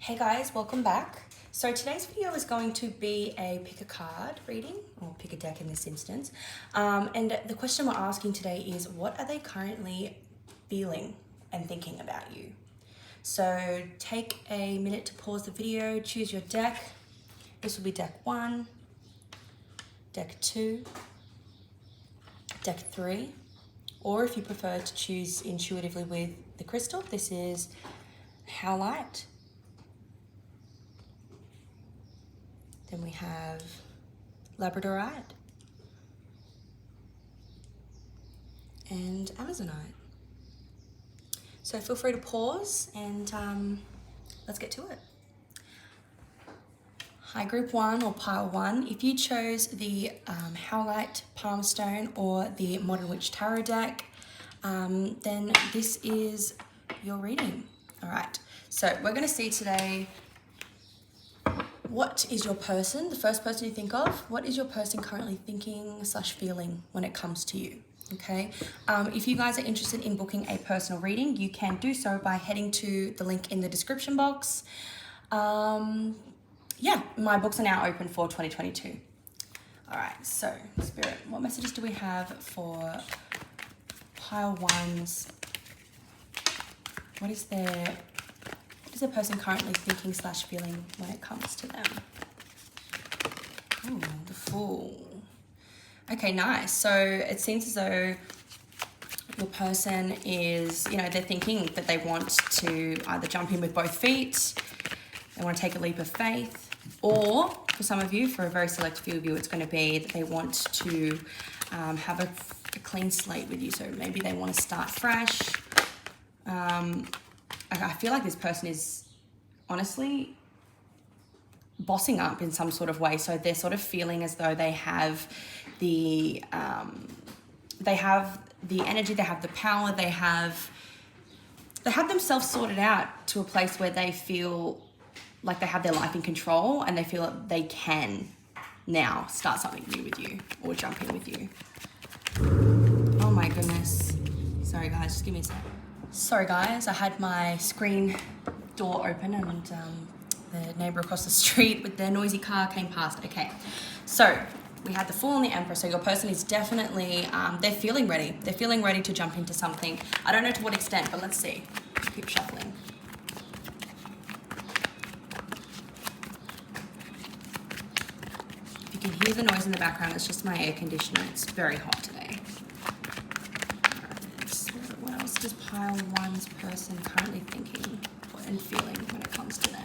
Hey guys, welcome back. So today's video is going to be a pick a card reading, or pick a deck in this instance. And the question we're asking today is, what are they currently feeling and thinking about you? So take a minute to pause the video, choose your deck. This will be deck 1, deck 2, deck 3, or if you prefer to choose intuitively with the crystal, this is Howlite. Then we have Labradorite and Amazonite. So feel free to pause and let's get to it. Hi Group 1 or Pile 1, if you chose the Howlite Palm Stone or the Modern Witch Tarot deck, then this is your reading. All right, so we're going to see today, what is your person, the first person you think of, what is your person currently thinking / feeling when it comes to you, okay? If you guys are interested in booking a personal reading, you can do so by heading to the link in the description box. Yeah, my books are now open for 2022. All right, so Spirit, what messages do we have for Pile 1's? What is their person currently thinking / feeling when it comes to them? Ooh, the Fool. Okay, nice. So it seems as though your person is, they're thinking that they want to either jump in with both feet, they want to take a leap of faith, or for some of you, for a very select few of you, it's going to be that they want to have a clean slate with you. So maybe they want to start fresh. I feel like this person is honestly bossing up in some sort of way. So they're sort of feeling as though they have the energy, they have the power, they have themselves sorted out to a place where they feel like they have their life in control and they feel that they can now start something new with you or jump in with you. Oh my goodness. Sorry guys, just give me a sec. Sorry guys, I had my screen door open and the neighbor across the street with their noisy car came past. Okay, so we had the Fool and the Empress. So your person is definitely, they're feeling ready. They're feeling ready to jump into something. I don't know to what extent, but let's see. Keep shuffling. If you can hear the noise in the background, it's just my air conditioner. It's very hot today. What else does Pile 1's person currently thinking and feeling when it comes to them?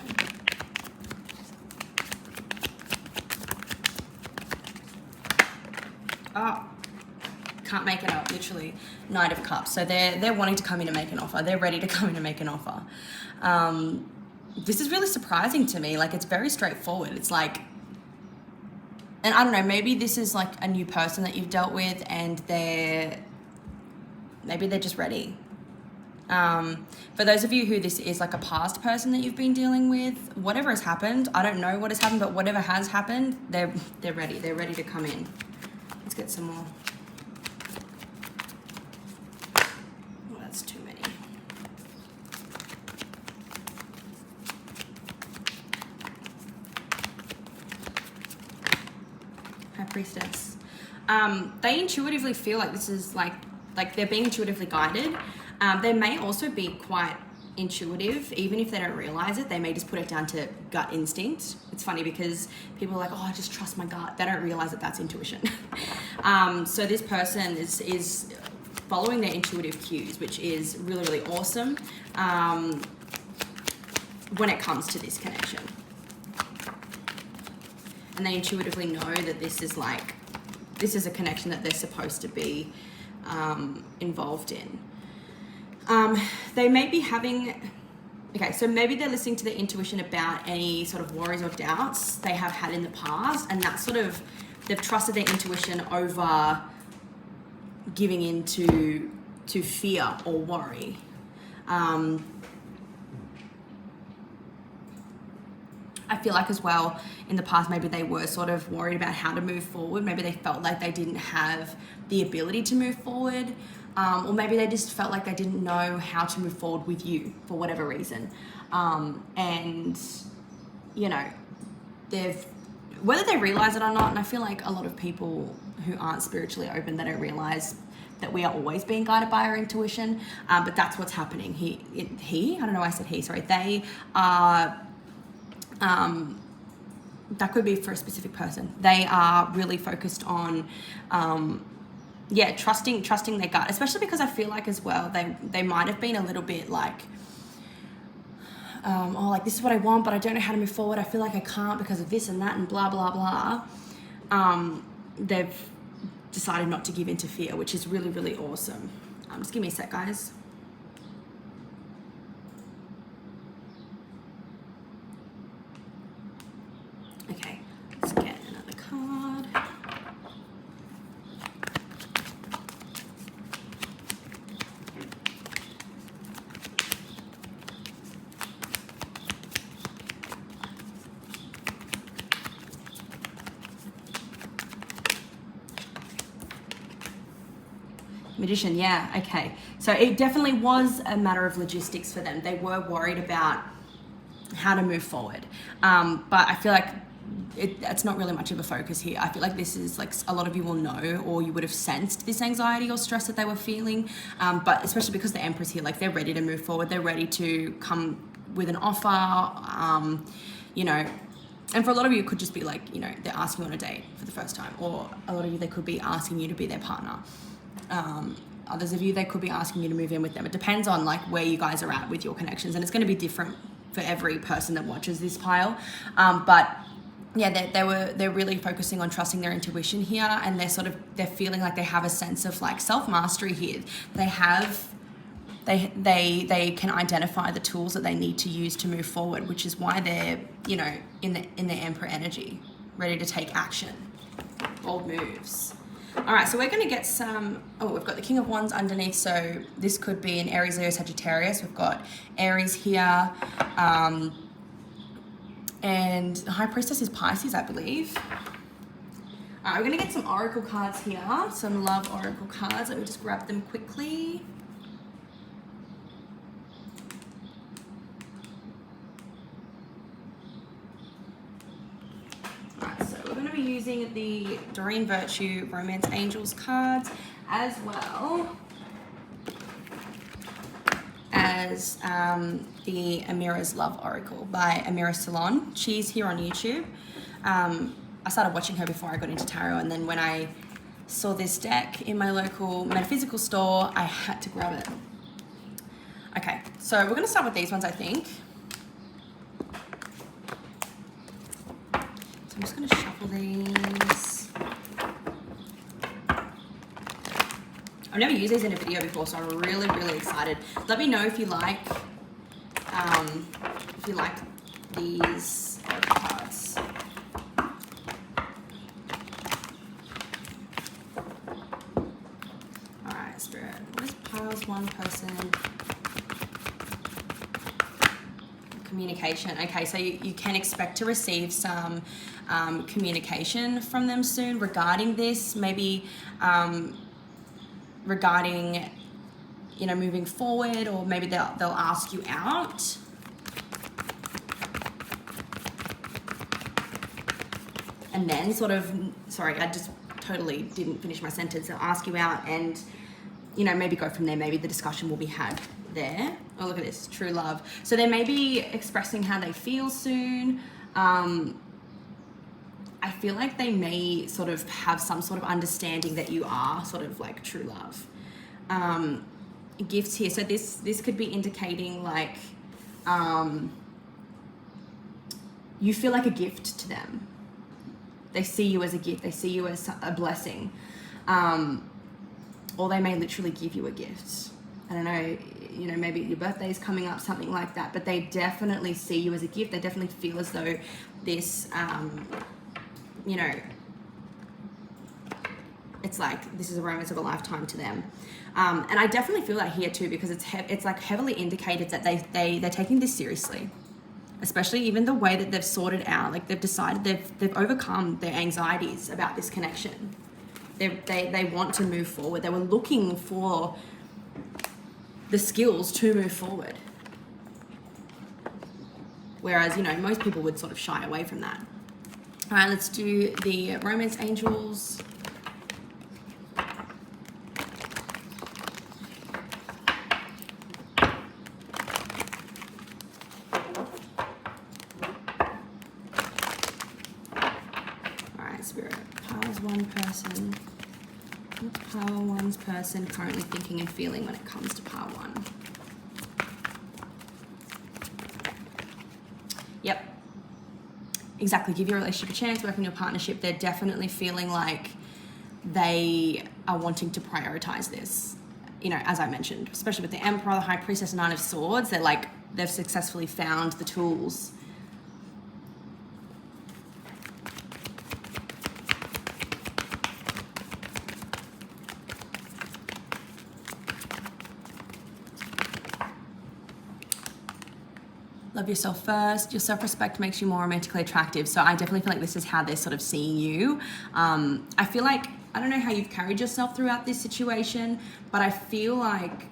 Oh, can't make it up, literally. Knight of Cups. So they're wanting to come in and make an offer. They're ready to come in and make an offer. This is really surprising to me. Like, it's very straightforward. It's like, and I don't know, maybe this is like a new person that you've dealt with and maybe they're just ready. For those of you who this is like a past person that you've been dealing with, whatever has happened, I don't know what has happened, but whatever has happened, they're ready. They're ready to come in. Let's get some more. Oh, that's too many. High Priestess. They intuitively feel like this is like they're being intuitively guided. They may also be quite intuitive, even if they don't realize it. They may just put it down to gut instinct. It's funny because people are like, oh, I just trust my gut. They don't realize that that's intuition. So this person is following their intuitive cues, which is really, really awesome when it comes to this connection. And they intuitively know that this is a connection that they're supposed to be involved in. They may be having, so maybe they're listening to their intuition about any sort of worries or doubts they have had in the past, and that's sort of, they've trusted their intuition over giving in to fear or worry. I feel like as well, in the past, maybe they were sort of worried about how to move forward. Maybe they felt like they didn't have the ability to move forward. or maybe they just felt like they didn't know how to move forward with you for whatever reason. And, you know, whether they realize it or not, and I feel like a lot of people who aren't spiritually open, they don't realize that we are always being guided by our intuition, but that's what's happening. I don't know why I said he, sorry. They are, that could be for a specific person. They are really focused on, trusting their gut, especially because I feel like as well, they might have been a little bit like, like this is what I want, but I don't know how to move forward. I feel like I can't because of this and that and blah, blah, blah. They've decided not to give in to fear, which is really, really awesome. Just give me a sec, guys. Okay, let's get another card. Magician, yeah, okay. So it definitely was a matter of logistics for them. They were worried about how to move forward. But I feel like it's not really much of a focus here. I feel like this is like a lot of you will know, or you would have sensed this anxiety or stress that they were feeling. But especially because the Empress here, like they're ready to move forward. They're ready to come with an offer, you know. And for a lot of you, it could just be like, you know, they're asking you on a date for the first time. Or a lot of you, they could be asking you to be their partner. Others of you, they could be asking you to move in with them. It depends on like where you guys are at with your connections, and it's going to be different for every person that watches this pile. But yeah, they're really focusing on trusting their intuition here, and they're feeling like they have a sense of like self-mastery here. They can identify the tools that they need to use to move forward, which is why they're, you know, in the Emperor energy, ready to take action, bold moves. All right, so we're going to get we've got the King of Wands underneath, so this could be an Aries, Leo, Sagittarius. We've got Aries here, and the High Priestess is Pisces, I believe. All right, we're going to get some Oracle cards here, some love Oracle cards. Let me just grab them quickly. Using the Doreen Virtue Romance Angels cards, as well as the Amira's Love Oracle by Amira Salon. She's here on YouTube. I started watching her before I got into tarot, and then when I saw this deck in my local metaphysical store, I had to grab it. Okay, so we're going to start with these ones, I think. So I'm just going to shuffle these. I've never used these in a video before, so I'm really, really excited. Let me know if you like these cards. All right, Spirit. What is piles one person? Communication. Okay, so you can expect to receive some communication from them soon regarding this, maybe regarding, you know, moving forward, or maybe they'll ask you out. And then sort of, sorry, I just totally didn't finish my sentence. They'll ask you out and, you know, maybe go from there. Maybe the discussion will be had there. Oh, look at this, true love. So they may be expressing how they feel soon. I feel like they may sort of have some sort of understanding that you are sort of like true love. Gifts here. So this could be indicating like you feel like a gift to them. They see you as a gift. They see you as a blessing. Or they may literally give you a gift. I don't know, you know, maybe your birthday is coming up, something like that, but they definitely see you as a gift. They definitely feel as though this, you know, it's like this is a romance of a lifetime to them. And I definitely feel that here too, because it's like heavily indicated that they're taking this seriously, especially even the way that they've sorted out, like they've decided they've overcome their anxieties about this connection. They want to move forward. They were looking for the skills to move forward. Whereas, you know, most people would sort of shy away from that. All right, let's do the romance angels. All right, Spirit, piles one person. What's pile one's person currently thinking and feeling when it comes to pile one? Yep. Exactly. Give your relationship a chance, work on your partnership. They're definitely feeling like they are wanting to prioritize this. You know, as I mentioned, especially with the Emperor, the High Priestess, and Nine of Swords, they're like, they've successfully found the tools. Love yourself first. Your self-respect makes you more romantically attractive. So I definitely feel like this is how they're sort of seeing you. I feel like, I don't know how you've carried yourself throughout this situation, but I feel like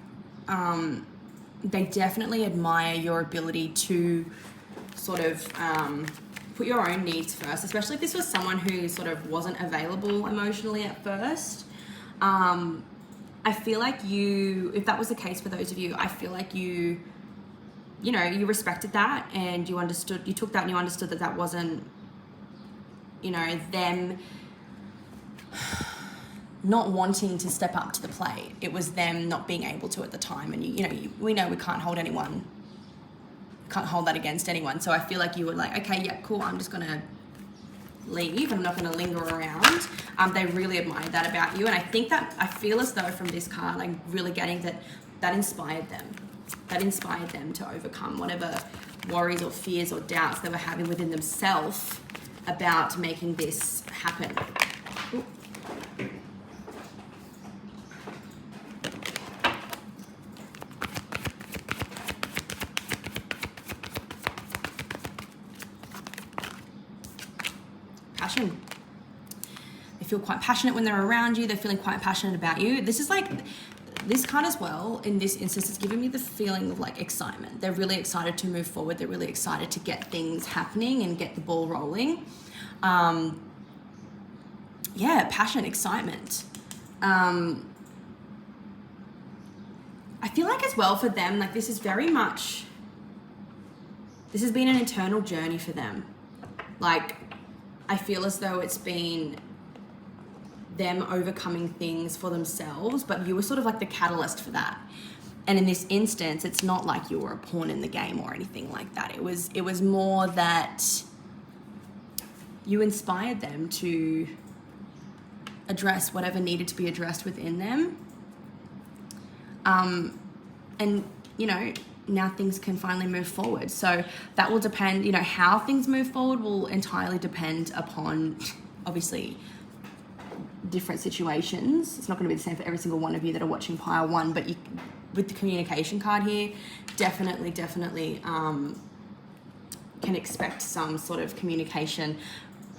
they definitely admire your ability to sort of put your own needs first, especially if this was someone who sort of wasn't available emotionally at first. I feel like if that was the case for those of you, I feel like you respected that and you took that and you understood that that wasn't, you know, them not wanting to step up to the plate. It was them not being able to at the time. And, we know we can't hold that against anyone. So I feel like you were like, okay, yeah, cool, I'm just going to leave. I'm not going to linger around. They really admired that about you. And I feel as though from this card, I'm really getting that inspired them. That inspired them to overcome whatever worries or fears or doubts they were having within themselves about making this happen. Ooh. Passion. They feel quite passionate when they're around you. They're feeling quite passionate about you. This is like... This card as well, in this instance, is giving me the feeling of like excitement. They're really excited to move forward. They're really excited to get things happening and get the ball rolling. Passion, excitement. I feel like as well for them, like this has been an internal journey for them. Like, I feel as though it's been them overcoming things for themselves, but you were sort of like the catalyst for that. And in this instance, it's not like you were a pawn in the game or anything like that. It was more that you inspired them to address whatever needed to be addressed within them. And, now things can finally move forward. So that will depend, how things move forward will entirely depend upon, obviously, different situations. It's not going to be the same for every single one of you that are watching pile one, but with the communication card here, definitely can expect some sort of communication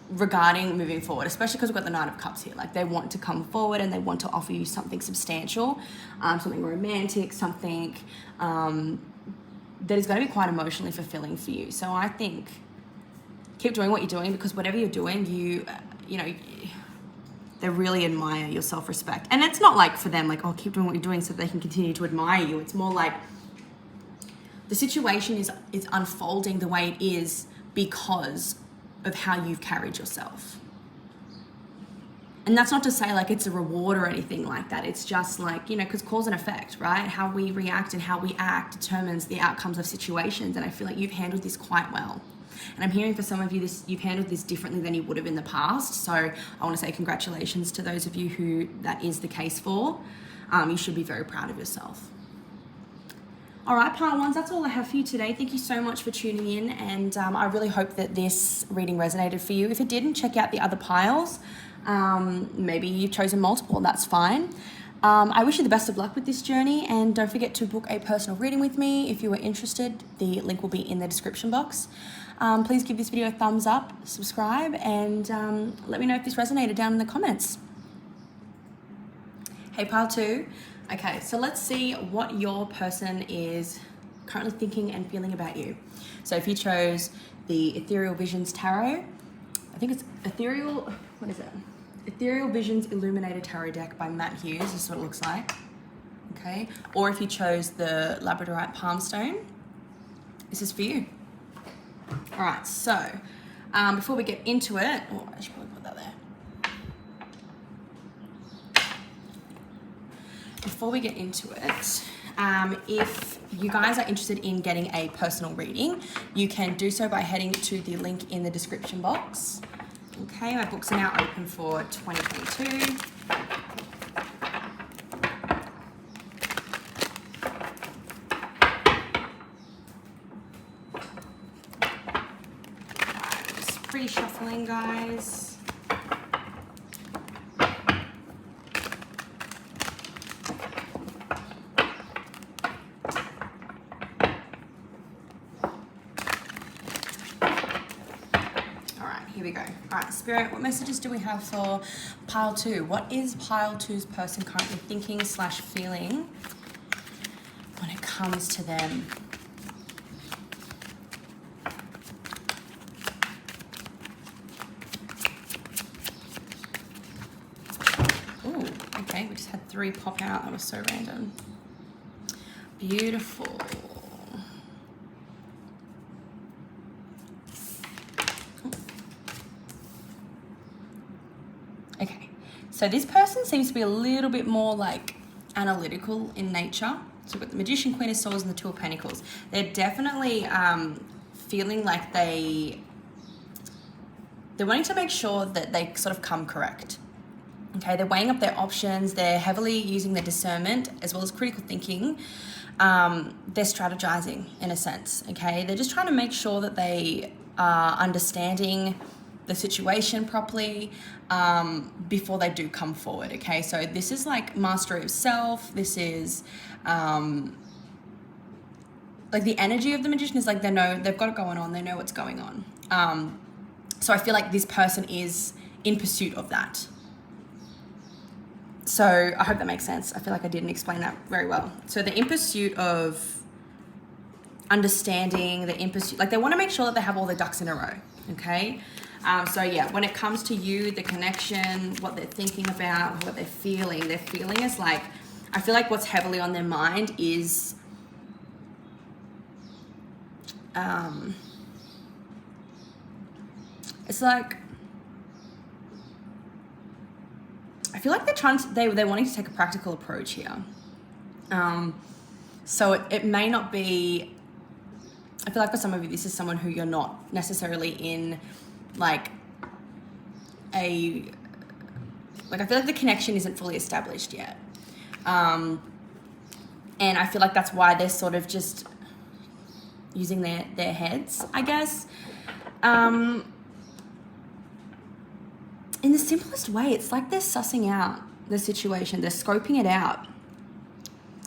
regarding moving forward, especially because we've got the Knight of Cups here. Like, they want to come forward and they want to offer you something substantial, something romantic, something that is going to be quite emotionally fulfilling for you. So I think keep doing what you're doing, because whatever you're doing, they really admire your self-respect. And it's not like for them, like, oh, keep doing what you're doing so they can continue to admire you. It's more like the situation is unfolding the way it is because of how you've carried yourself. And that's not to say like it's a reward or anything like that. It's just like, because cause and effect, right? How we react and how we act determines the outcomes of situations. And I feel like you've handled this quite well. And I'm hearing for some of you, you've handled this differently than you would have in the past. So I want to say congratulations to those of you who that is the case for. You should be very proud of yourself. All right, pile ones, that's all I have for you today. Thank you so much for tuning in. And I really hope that this reading resonated for you. If it didn't, check out the other piles. Maybe you've chosen multiple, that's fine. I wish you the best of luck with this journey, and don't forget to book a personal reading with me if you are interested. The link will be in the description box. Please give this video a thumbs up, subscribe, and let me know if this resonated down in the comments. Hey, pile two, Okay, so let's see what your person is currently thinking and feeling about you. So if you chose the Ethereal Visions Tarot, I think it's Ethereal, what is it? Ethereal Visions Illuminated Tarot deck by Matt Hughes, this is what it looks like. Okay, or if you chose the Labradorite Palm Stone, this is for you. All right, so before we get into it, I should probably put that there. Before we get into it, if you guys are interested in getting a personal reading, you can do so by heading to the link in the description box. Okay, my books are now open for 2022. Just reshuffling, guys. Here we go. All right, Spirit, what messages do we have for pile 2? What is pile 2's person currently thinking / feeling when it comes to them? Ooh, okay, we just had 3 pop out. That was so random. Beautiful. Okay, so this person seems to be a little bit more like analytical in nature. So we've got the Magician, Queen of Swords, and the Two of Pentacles. They're definitely feeling like they're wanting to make sure that they sort of come correct. Okay, they're weighing up their options. They're heavily using their discernment as well as critical thinking. They're strategizing in a sense. Okay, they're just trying to make sure that they are understanding the situation properly before they do come forward. Okay, so this is like mastery of self. This is like the energy of the Magician is like they know they've got it going on. They know what's going on. So I feel like this person is in pursuit of that. So I hope that makes sense. I feel like I didn't explain that very well. So they're in pursuit of understanding, they're in pursuit, like they want to make sure that they have all their ducks in a row. Okay. So yeah, when it comes to you, the connection, what they're thinking about, what they're feeling is like, I feel like what's heavily on their mind is it's like, I feel like they're wanting to take a practical approach here. So it may not be, I feel like for some of you, this is someone who you're not necessarily in like I feel like the connection isn't fully established yet. And I feel like that's why they're sort of just using their heads, I guess. In the simplest way, it's like they're sussing out the situation. They're scoping it out.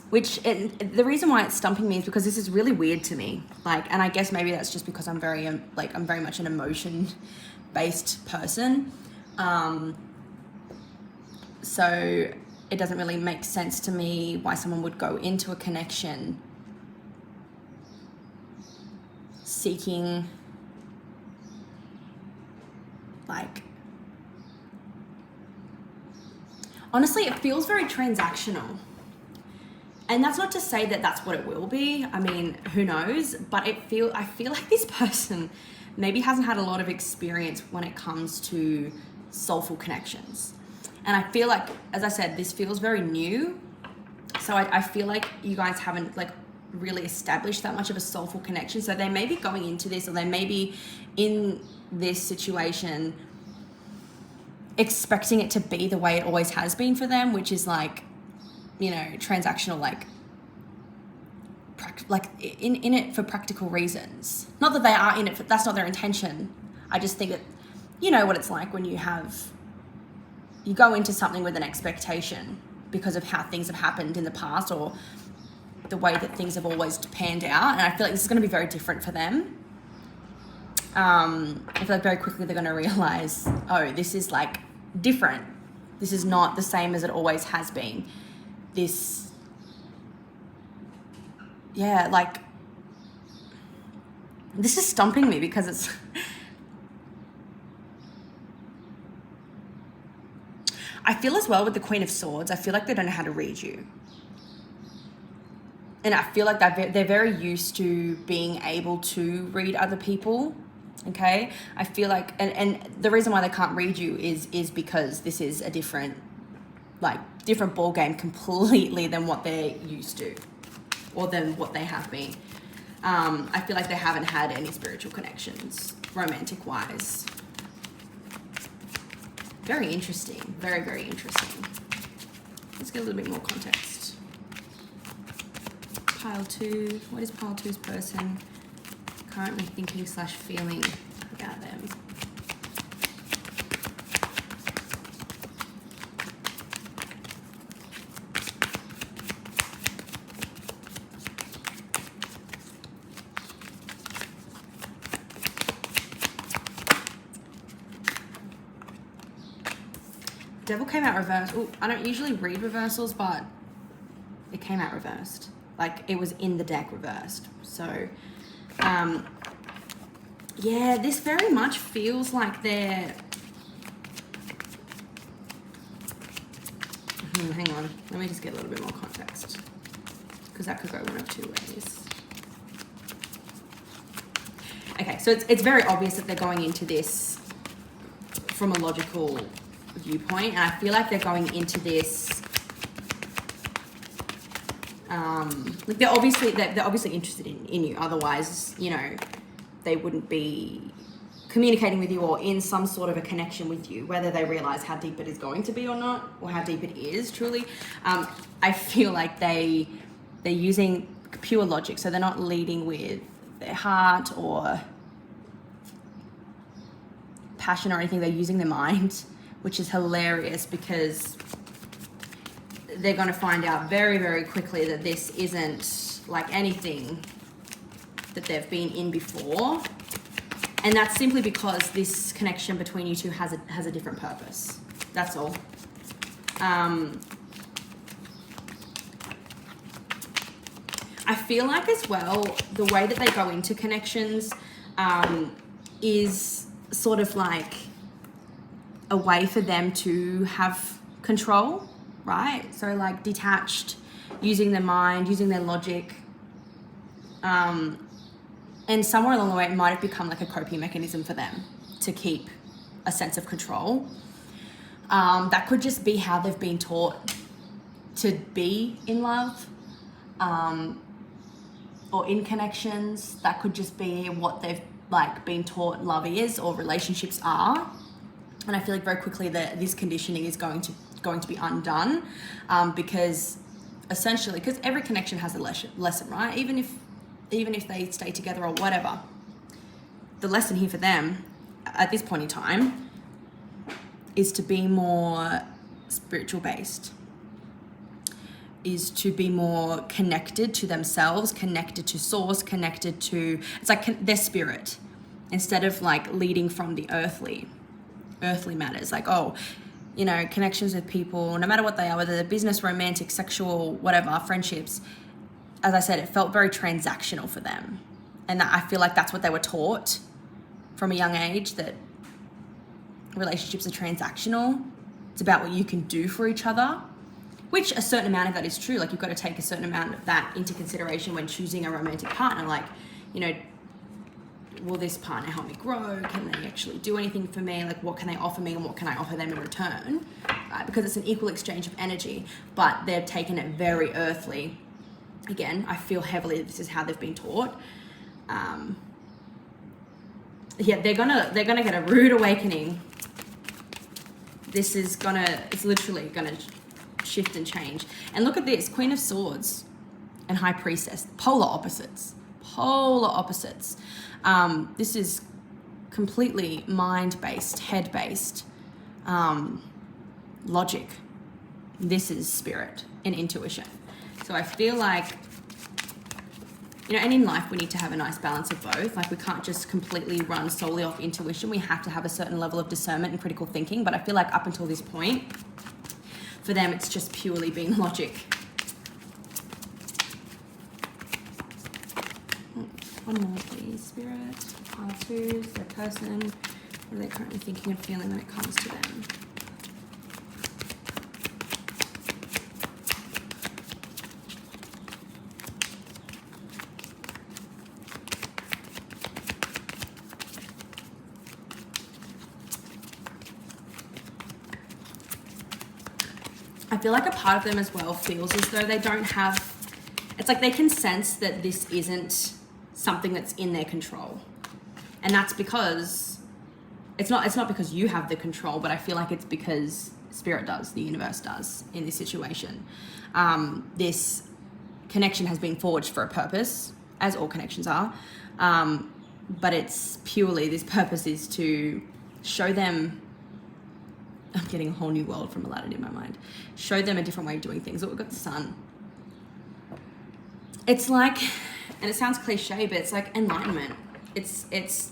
The reason why it's stumping me is because this is really weird to me. Like, and I guess maybe that's just because I'm very much an emotion-based person. So it doesn't really make sense to me why someone would go into a connection seeking like, honestly, it feels very transactional. And that's not to say that that's what it will be. I mean, who knows? But I feel like this person maybe hasn't had a lot of experience when it comes to soulful connections. And I feel like, as I said, this feels very new. So I feel like you guys haven't like really established that much of a soulful connection. So they may be going into this, or they may be in this situation expecting it to be the way it always has been for them, which is like, you know, transactional, like in it for practical reasons. Not that they are in it, that's not their intention. I just think that, you know what it's like when you go into something with an expectation because of how things have happened in the past or the way that things have always panned out. And I feel like this is going to be very different for them. I feel like very quickly they're going to realize, oh, this is like different. This is not the same as it always has been. This yeah, like, this is stumping me because it's, I feel as well with the Queen of Swords, I feel like they don't know how to read you. And I feel like they're very used to being able to read other people, okay? I feel like, and the reason why they can't read you is because this is a different ball game completely than what they're used to, or than what they have been. I feel like they haven't had any spiritual connections, romantic-wise. Very interesting. Very, very interesting. Let's get a little bit more context. Pile 2. What is pile 2's person currently thinking / feeling about them? Devil came out reversed. Ooh, I don't usually read reversals, but it came out reversed. Like, it was in the deck reversed. So, yeah, this very much feels like they're... hang on. Let me just get a little bit more context, because that could go one of two ways. Okay, so it's very obvious that they're going into this from a logical viewpoint, and I feel like they're going into this like they're obviously interested in you, otherwise, you know, they wouldn't be communicating with you or in some sort of a connection with you, whether they realize how deep it is going to be or not, or how deep it is truly. I feel like they're using pure logic, so they're not leading with their heart or passion or anything. They're using their mind, which is hilarious, because they're going to find out very, very quickly that this isn't like anything that they've been in before. And that's simply because this connection between you two has a different purpose. That's all. I feel like as well, the way that they go into connections is sort of like a way for them to have control, right? So like detached, using their mind, using their logic. And somewhere along the way, it might have become like a coping mechanism for them to keep a sense of control. That could just be how they've been taught to be in love, or in connections. That could just be what they've like been taught love is, or relationships are. And I feel like very quickly that this conditioning is going to be undone, because essentially, because every connection has a lesson, right? Even if they stay together or whatever, the lesson here for them at this point in time is to be more spiritual based, is to be more connected to themselves, connected to source, connected to, it's like their spirit, instead of like leading from the earthly matters. Like, oh, you know, connections with people, no matter what they are, whether they're business, romantic, sexual, whatever, friendships. As I said, it felt very transactional for them. And I feel like that's what they were taught from a young age, that relationships are transactional. It's about what you can do for each other, which a certain amount of that is true. Like, you've got to take a certain amount of that into consideration when choosing a romantic partner. Like, you know, will this partner help me grow? Can they actually do anything for me? Like, what can they offer me and what can I offer them in return? Because it's an equal exchange of energy, but they've taken it very earthly. Again, I feel heavily that this is how they've been taught. Yeah, they're gonna get a rude awakening. It's literally gonna shift and change. And look at this, Queen of Swords and High Priestess, polar opposites. This is completely mind-based, head-based, logic. This is spirit and intuition. So I feel like, you know, and in life we need to have a nice balance of both. Like, we can't just completely run solely off intuition. We have to have a certain level of discernment and critical thinking. But I feel like up until this point, for them, it's just purely being logic. One more, please. Spirit, pile twos, their person. What are they currently thinking and feeling when it comes to them? I feel like a part of them as well feels as though they don't have, it's like they can sense that this isn't something that's in their control. And that's because, it's not because you have the control, but I feel like it's because Spirit does, the universe does in this situation. This connection has been forged for a purpose, as all connections are. But it's purely, this purpose is to show them, I'm getting a whole new world from Aladdin in my mind. Show them a different way of doing things. Oh, we've got the sun. It's like, and it sounds cliche, but it's like enlightenment. It's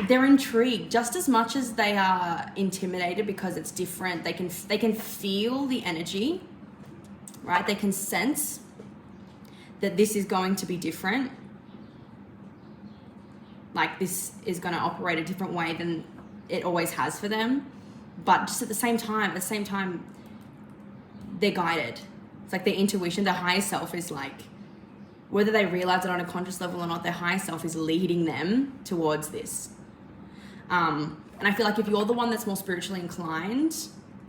they're intrigued just as much as they are intimidated because it's different. They can feel the energy, right? They can sense that this is going to be different. Like this is going to operate a different way than it always has for them. But just at the same time, they're guided. It's like their intuition, their higher self is like, whether they realize it on a conscious level or not, their higher self is leading them towards this. And I feel like if you're the one that's more spiritually inclined,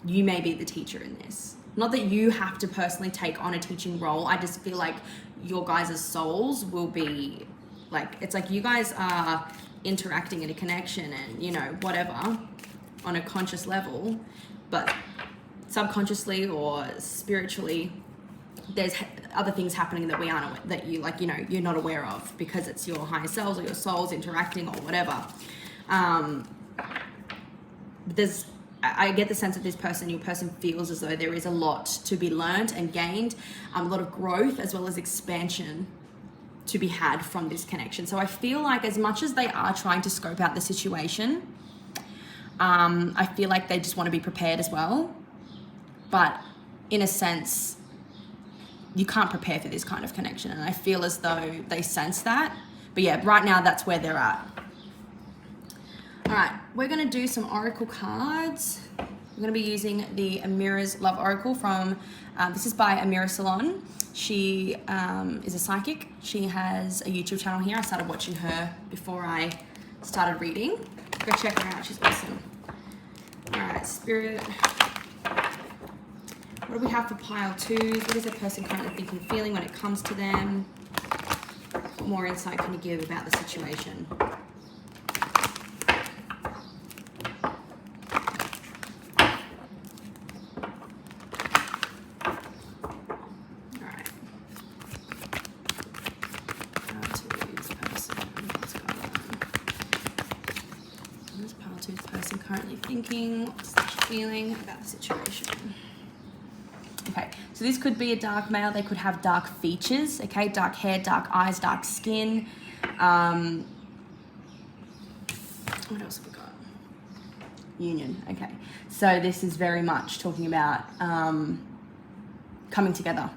you may be the teacher in this. Not that you have to personally take on a teaching role. I just feel like your guys' souls will be like, it's like you guys are interacting in a connection and, you know, whatever on a conscious level, but subconsciously or spiritually, there's other things happening that we aren't, that you like, you know, you're not aware of because it's your higher selves or your souls interacting or whatever. I get the sense that your person feels as though there is a lot to be learned and gained, a lot of growth as well as expansion to be had from this connection. So I feel like as much as they are trying to scope out the situation, I feel like they just want to be prepared as well. But in a sense, you can't prepare for this kind of connection. And I feel as though they sense that. But yeah, right now that's where they're at. All right, we're going to do some oracle cards. We're going to be using the Amira's Love Oracle from, this is by Amira Salon. She is a psychic. She has a YouTube channel here. I started watching her before I started reading. Go check her out, she's awesome. All right, Spirit. What do we have for pile twos? What is the person currently thinking, feeling when it comes to them? What more insight can you give about the situation? Feeling about the situation. Okay, so this could be a dark male. They could have dark features, okay, dark hair, dark eyes, dark skin. What else have we got? Union, okay. So this is very much talking about coming together,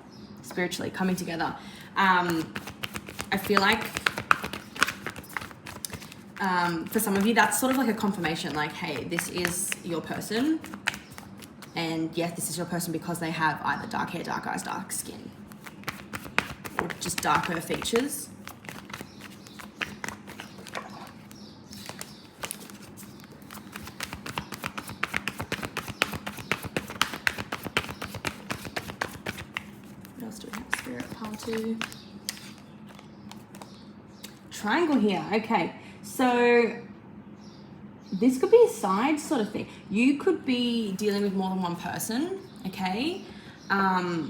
spiritually, coming together. I feel like for some of you, that's sort of like a confirmation, like, hey, this is your person. And yes, this is your person because they have either dark hair, dark eyes, dark skin, or just darker features. What else do we have? Spirit, pile two. Triangle here, okay. So this could be a side sort of thing. You could be dealing with more than one person, okay? But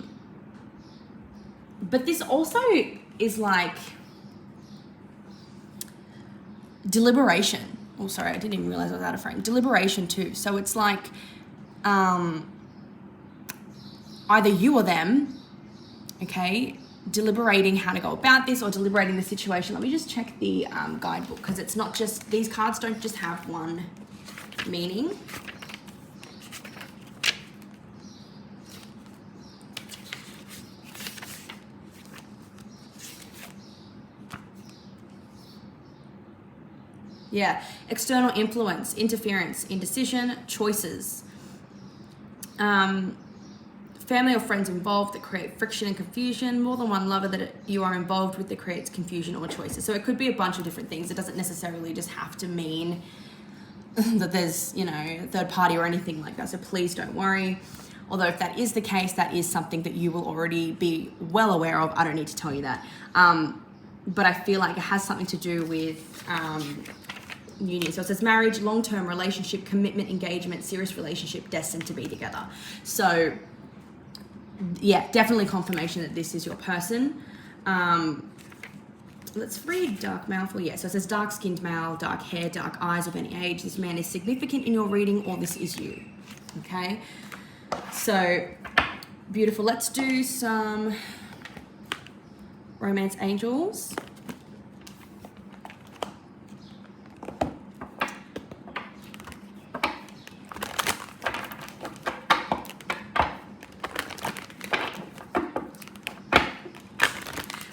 this also is like deliberation. Oh, sorry, I didn't even realize I was out of frame. Deliberation too. So it's like either you or them, okay, deliberating how to go about this or deliberating the situation. Let me just check the guidebook because it's not just, these cards don't just have one meaning. Yeah. External influence, interference, indecision, choices. Family or friends involved that create friction and confusion. More than one lover that you are involved with that creates confusion or choices. So it could be a bunch of different things. It doesn't necessarily just have to mean that there's, you know, a third party or anything like that. So please don't worry. Although if that is the case, that is something that you will already be well aware of. I don't need to tell you that. But I feel like it has something to do with union. So it says marriage, long-term relationship, commitment, engagement, serious relationship, destined to be together. So yeah, definitely confirmation that this is your person. Let's read dark male for you. So it says dark-skinned male, dark hair, dark eyes of any age. This man is significant in your reading, or this is you. Okay? So, beautiful. Let's do some romance angels.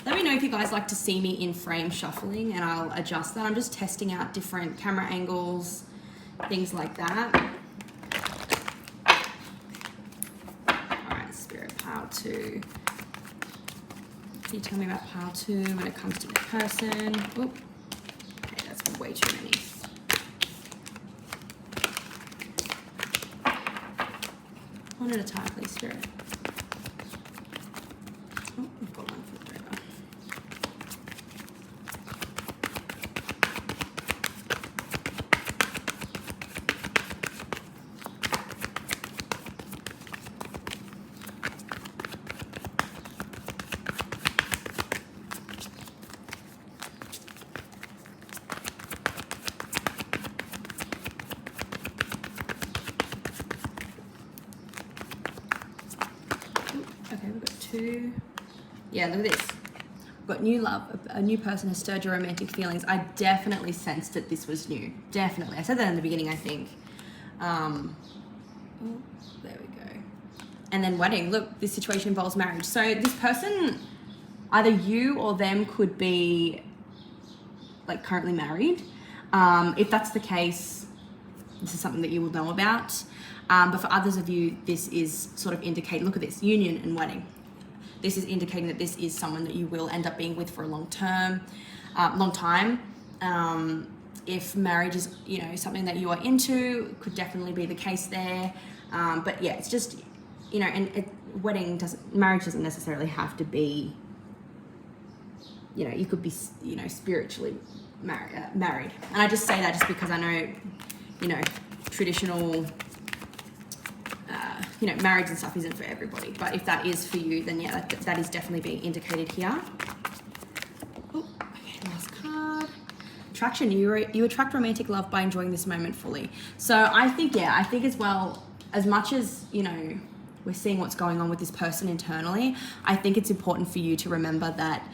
Let me know if you guys like to see me in frame shuffling, and I'll adjust that. I'm just testing out different camera angles, things like that. Pile 2. Can you tell me about pile 2 when it comes to the person? Oop. Okay, that's way too many. One at a time, please, Spirit. Oh, we've got one flipped over. Okay, we've got 2. Yeah, look at this. We've got new love. A new person has stirred your romantic feelings. I definitely sensed that this was new. Definitely. I said that in the beginning, I think. Oh, there we go. And then wedding. Look, this situation involves marriage. So this person, either you or them could be like currently married. If that's the case, this is something that you will know about. But for others of you, this is sort of indicating, look at this, union and wedding. This is indicating that this is someone that you will end up being with for a long time. If marriage is, you know, something that you are into, could definitely be the case there. But yeah, it's just, you know, and marriage doesn't necessarily have to be, you know, you could be, you know, spiritually married. And I just say that just because I know, you know, traditional, you know, marriage and stuff isn't for everybody. But if that is for you, then yeah, that is definitely being indicated here. Oh, okay, last card. Attraction. You attract romantic love by enjoying this moment fully. So I think as well, as much as, you know, we're seeing what's going on with this person internally, I think it's important for you to remember that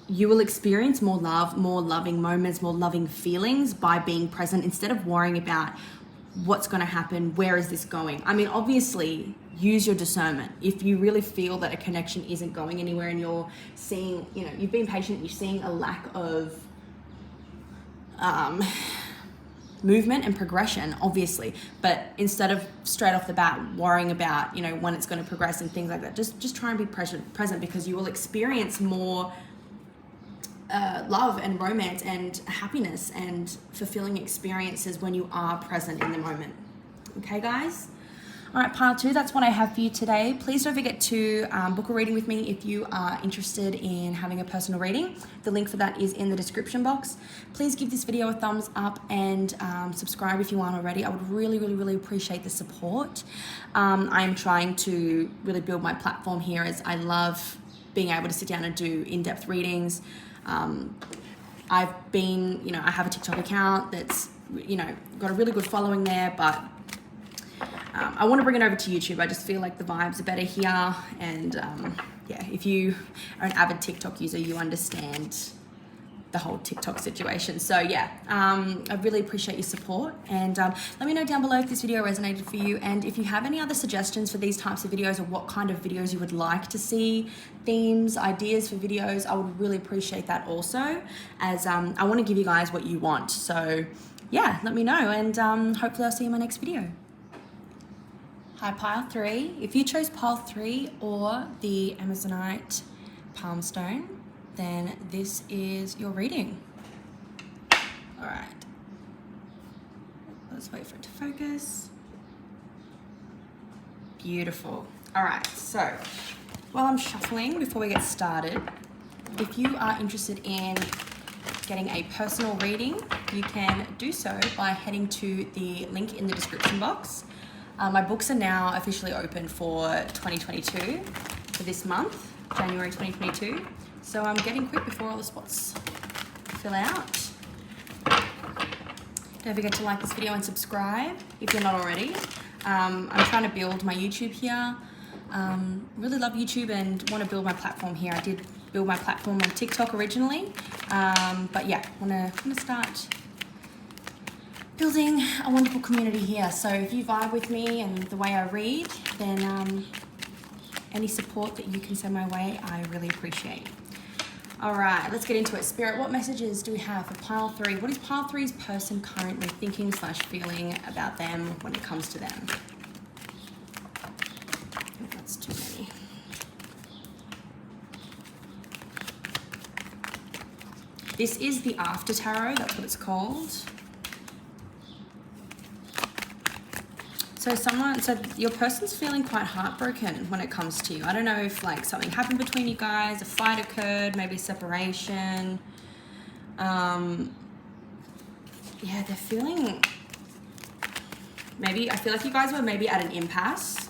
you will experience more love, more loving moments, more loving feelings by being present instead of worrying about what's going to happen, where is this going. I mean, obviously, use your discernment. If you really feel that a connection isn't going anywhere and you're seeing, you know, you've been patient, you're seeing a lack of movement and progression, obviously, but instead of straight off the bat worrying about, you know, when it's going to progress and things like that, just try and be present because you will experience more love and romance and happiness and fulfilling experiences when you are present in the moment. Okay, guys? All right, pile 2, that's what I have for you today. Please don't forget to book a reading with me if you are interested in having a personal reading. The link for that is in the description box. Please give this video a thumbs up and subscribe if you aren't already. I would really, really, really appreciate the support. I am trying to really build my platform here as I love being able to sit down and do in-depth readings. I've been, you know, I have a TikTok account that's, you know, got a really good following there, but I want to bring it over to YouTube. I just feel like the vibes are better here. And yeah, if you are an avid TikTok user, you understand the whole TikTok situation. So yeah, I really appreciate your support, and let me know down below if this video resonated for you, and if you have any other suggestions for these types of videos, or what kind of videos you would like to see, themes, ideas for videos. I would really appreciate that also, as I want to give you guys what you want. So yeah, let me know, and hopefully I'll see you in my next video. Hi, pile 3. If you chose pile 3 or the Amazonite palm stone, then this is your reading. All right, let's wait for it to focus. Beautiful. All right, so while I'm shuffling before we get started, if you are interested in getting a personal reading, you can do so by heading to the link in the description box. My books are now officially open for 2022, for this month, January 2022. So I'm getting quick before all the spots fill out. Don't forget to like this video and subscribe if you're not already. I'm trying to build my YouTube here. Really love YouTube and want to build my platform here. I did build my platform on TikTok originally, but yeah, want to start building a wonderful community here. So if you vibe with me and the way I read, then any support that you can send my way, I really appreciate. All right, let's get into it. Spirit, what messages do we have for pile 3? What is pile 3's person currently thinking / feeling about them when it comes to them? I think that's too many. This is the After Tarot, that's what it's called. So your person's feeling quite heartbroken when it comes to you. I don't know if like something happened between you guys, a fight occurred, maybe a separation. Yeah, they're feeling, I feel like you guys were maybe at an impasse.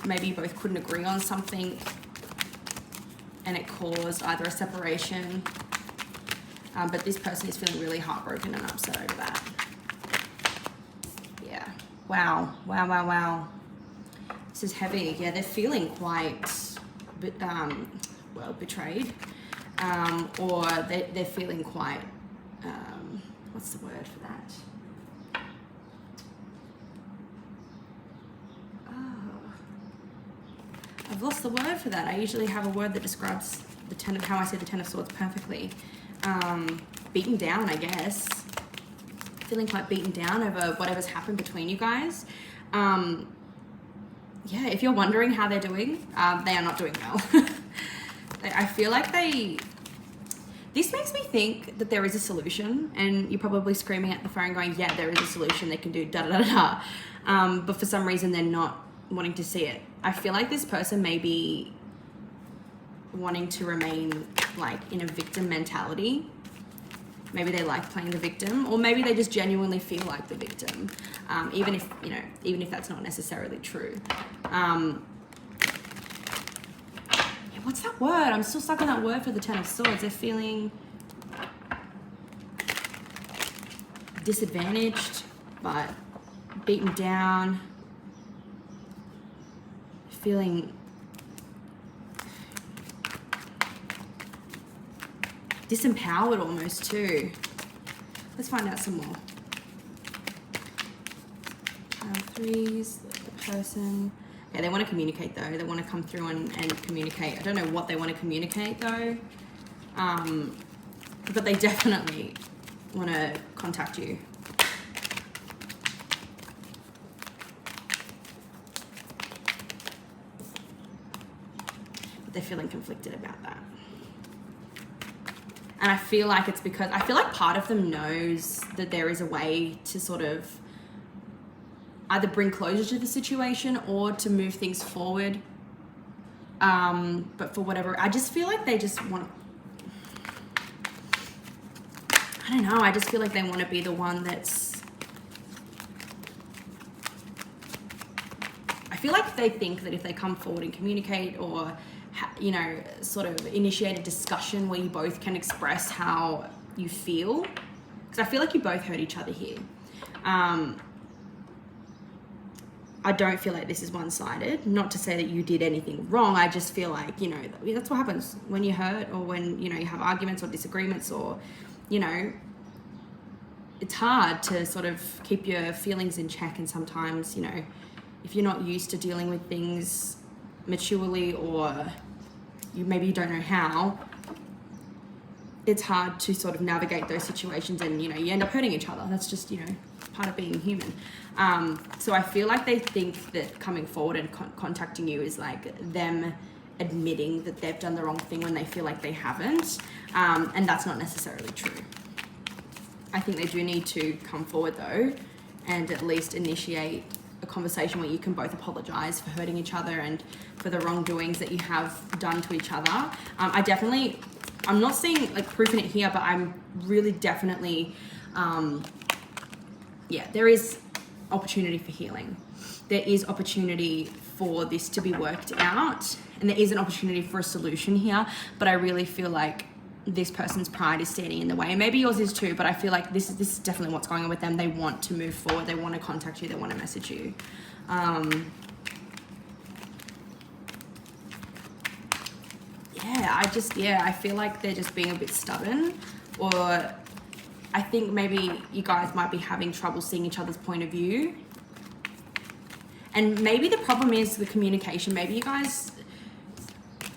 Maybe you both couldn't agree on something and it caused either a separation. But this person is feeling really heartbroken and upset over that. Wow. This is heavy. Yeah, they're feeling quite betrayed. Or they're feeling quite, what's the word for that? Oh, I've lost the word for that. I usually have a word that describes how I see the Ten of Swords perfectly. Beaten down, I guess. Feeling quite beaten down over whatever's happened between you guys. Yeah, if you're wondering how they're doing, they are not doing well. I feel like this makes me think that there is a solution, and you're probably screaming at the phone going, yeah, there is a solution, they can do da-da-da-da. But for some reason, they're not wanting to see it. I feel like this person may be wanting to remain like in a victim mentality. Maybe they like playing the victim, or maybe they just genuinely feel like the victim, even if that's not necessarily true. What's that word? I'm still stuck on that word for the Ten of Swords. They're feeling disadvantaged, but beaten down, feeling disempowered almost too. Let's find out some more. Threes, the person. Yeah, they want to communicate though. They want to come through and communicate. I don't know what they want to communicate though. But they definitely want to contact you. But they're feeling conflicted about that. And I feel like it's because, I feel like part of them knows that there is a way to sort of either bring closure to the situation or to move things forward. But for whatever, I just feel like they just want, I don't know, I just feel like they want to be the one that's, I feel like they think that if they come forward and communicate or sort of initiate a discussion where you both can express how you feel, because I feel like you both hurt each other here. I don't feel like this is one-sided. Not to say that you did anything wrong. I just feel like, you know, that's what happens when you're hurt, or when, you know, you have arguments or disagreements, or, you know, it's hard to sort of keep your feelings in check. And sometimes, you know, if you're not used to dealing with things maturely, or maybe you don't know how, it's hard to sort of navigate those situations, and, you know, you end up hurting each other. That's just, you know, part of being human. So I feel like they think that coming forward and contacting you is like them admitting that they've done the wrong thing when they feel like they haven't. And that's not necessarily true. I think they do need to come forward though, and at least initiate a conversation where you can both apologize for hurting each other and for the wrongdoings that you have done to each other. I'm not seeing like proof in it here, but I'm really definitely, there is opportunity for healing. There is opportunity for this to be worked out, and there is an opportunity for a solution here, but I really feel like this person's pride is standing in the way. Maybe yours is too, but I feel like this is definitely what's going on with them. They want to move forward. They want to contact you. They want to message you. I feel like they're just being a bit stubborn, or I think maybe you guys might be having trouble seeing each other's point of view. And maybe the problem is the communication. Maybe you guys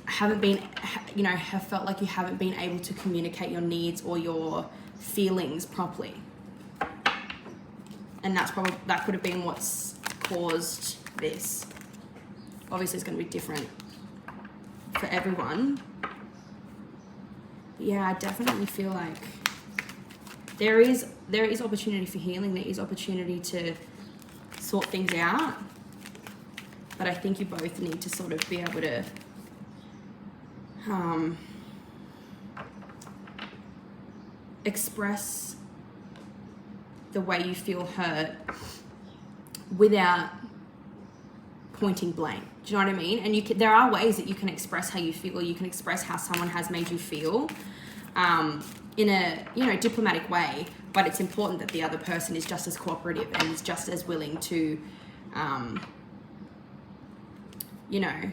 haven't been, you know, have felt like you haven't been able to communicate your needs or your feelings properly. And that could have been what's caused this. Obviously it's going to be different for everyone. But yeah, I definitely feel like there is opportunity for healing. There is opportunity to sort things out. But I think you both need to sort of be able to express the way you feel hurt without pointing blame. Do you know what I mean? And there are ways that you can express how you feel. You can express how someone has made you feel in a, you know, diplomatic way, but it's important that the other person is just as cooperative and is just as willing to you know,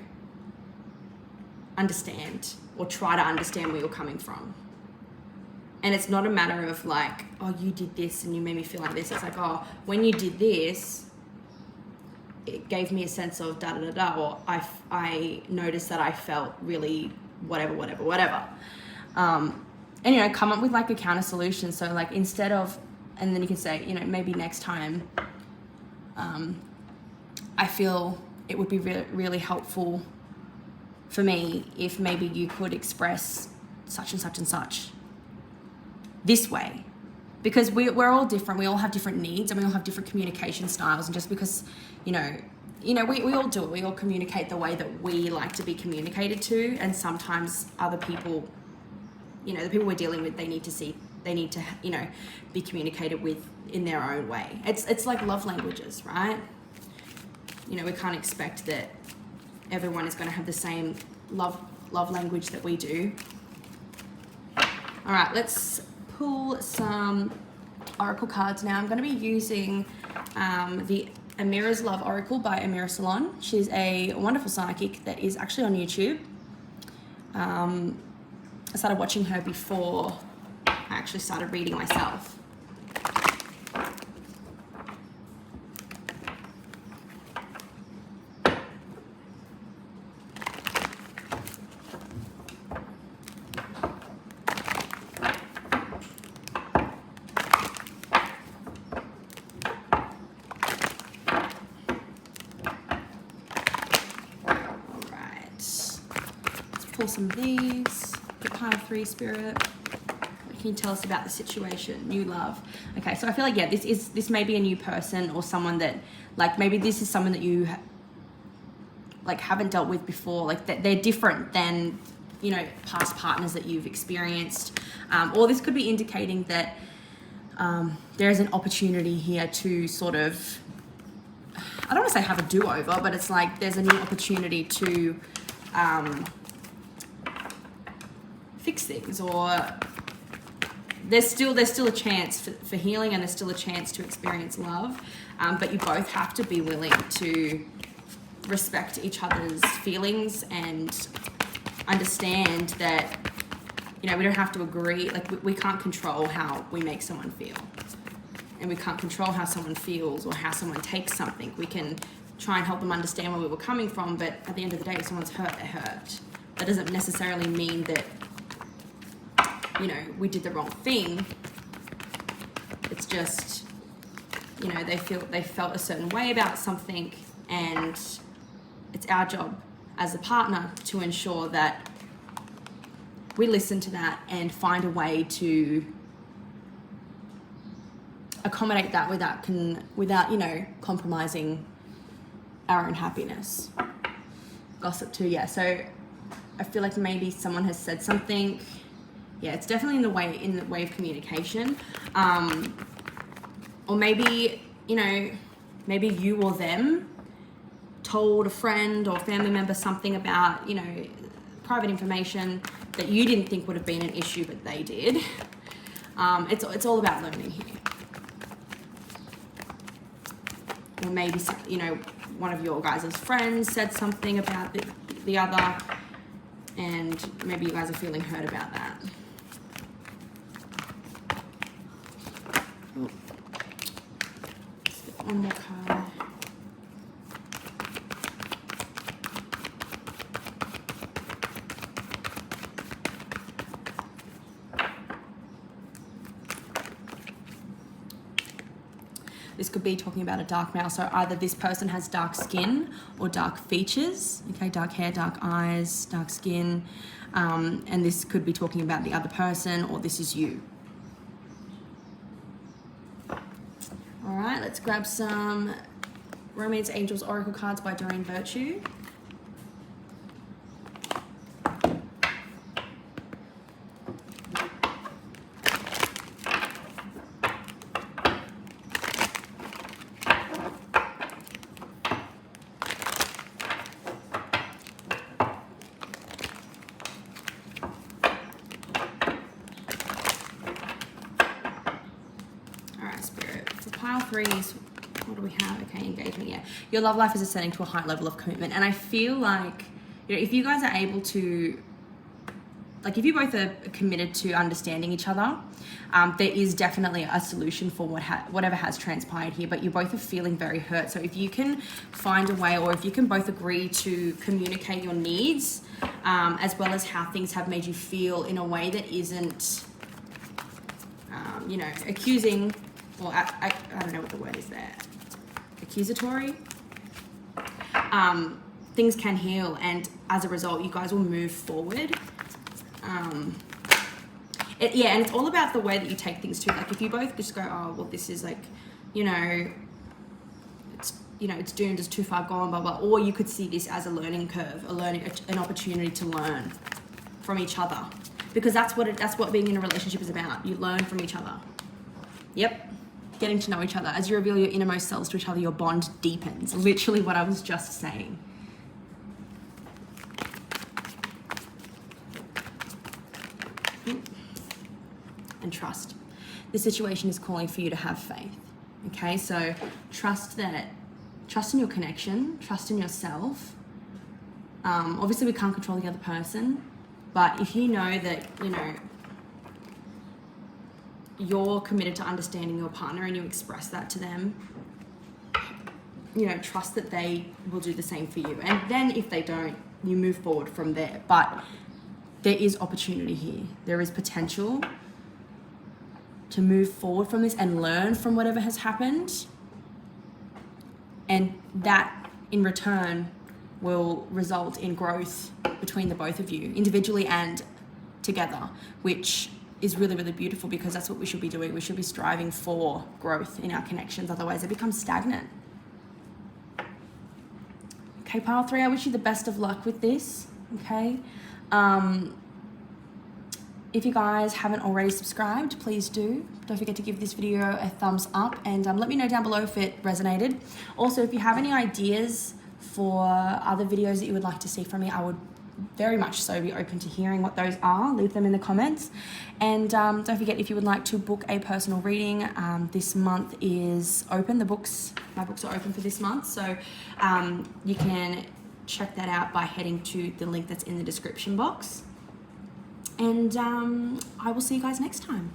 understand or try to understand where you're coming from. And it's not a matter of like, oh, you did this and you made me feel like this. It's like, oh, when you did this, it gave me a sense of da da da da, or I noticed that I felt really whatever. And, you know, come up with like a counter solution. So like instead of, and then you can say, you know, maybe next time, I feel it would be really, really helpful for me if maybe you could express such and such and such this way, because we're all different. We all have different needs, and we all have different communication styles. And just because, you know, we all do it. We all communicate the way that we like to be communicated to, and sometimes other people, you know, the people we're dealing with, they need to, you know, be communicated with in their own way. It's like love languages, right? You know, we can't expect that everyone is going to have the same love language that we do. All right, let's pull some oracle cards now. I'm going to be using the Amira's Love Oracle by Amira Salon. She's a wonderful psychic that is actually on YouTube. I started watching her before I actually started reading myself. Pull some of these. The Pile 3 Spirit. What can you tell us about the situation? New love. Okay, so I feel like, yeah, this may be a new person, or someone that, like, maybe this is someone that you like haven't dealt with before. Like they're different than, you know, past partners that you've experienced. Or this could be indicating that there is an opportunity here to sort of, I don't want to say have a do-over, but it's like there's a new opportunity to fix things, or there's still a chance for healing, and there's still a chance to experience love, but you both have to be willing to respect each other's feelings and understand that, you know, we don't have to agree. Like, we can't control how we make someone feel, and we can't control how someone feels or how someone takes something. We can try and help them understand where we were coming from, but at the end of the day, if someone's hurt, they're hurt. That doesn't necessarily mean that, you know, we did the wrong thing. It's just, you know, they felt a certain way about something, and it's our job as a partner to ensure that we listen to that and find a way to accommodate that without, you know, compromising our own happiness. Gossip too, yeah. So I feel like maybe someone has said something. Yeah, it's definitely in the way of communication. Or maybe, you know, maybe you or them told a friend or family member something about, you know, private information that you didn't think would have been an issue, but they did. It's all about learning here. Or maybe, you know, one of your guys' friends said something about the other, and maybe you guys are feeling hurt about that. Oh. Let's get one more card. This could be talking about a dark male. So either this person has dark skin or dark features, okay, dark hair, dark eyes, dark skin, and this could be talking about the other person, or this is you. All right, let's grab some Romance Angels Oracle cards by Doreen Virtue. Pile threes, what do we have? Okay, engagement, yeah. Your love life is ascending to a high level of commitment. And I feel like, you know, if you guys are able to, like, if you both are committed to understanding each other, there is definitely a solution for whatever has transpired here, but you both are feeling very hurt. So if you can find a way, or if you can both agree to communicate your needs, as well as how things have made you feel in a way that isn't, you know, accusing, or I don't know what the word is there, accusatory, things can heal, and as a result, you guys will move forward. And it's all about the way that you take things too. Like, if you both just go, oh, well, this is like, you know, it's doomed, it's too far gone, blah, blah, or you could see this as a learning curve, an opportunity to learn from each other, because that's what being in a relationship is about. You learn from each other. Yep. Getting to know each other. As you reveal your innermost selves to each other, your bond deepens. Literally what I was just saying. And trust. This situation is calling for you to have faith. Okay, so trust in your connection, trust in yourself. Obviously we can't control the other person, but if you know that, you know, you're committed to understanding your partner and you express that to them, you know, trust that they will do the same for you. And then if they don't, you move forward from there. But there is opportunity here. There is potential to move forward from this and learn from whatever has happened. And that in return will result in growth between the both of you, individually and together, which is really, really beautiful, because that's what we should be doing. We should be striving for growth in our connections. Otherwise, they become stagnant. Okay, pile three, I wish you the best of luck with this. Okay. If you guys haven't already subscribed, please do. Don't forget to give this video a thumbs up, and let me know down below if it resonated. Also, if you have any ideas for other videos that you would like to see from me, I would very much so be open to hearing what those are. Leave them in the comments. And don't forget, if you would like to book a personal reading, this month is open. My books are open for this month. So you can check that out by heading to the link that's in the description box. And I will see you guys next time.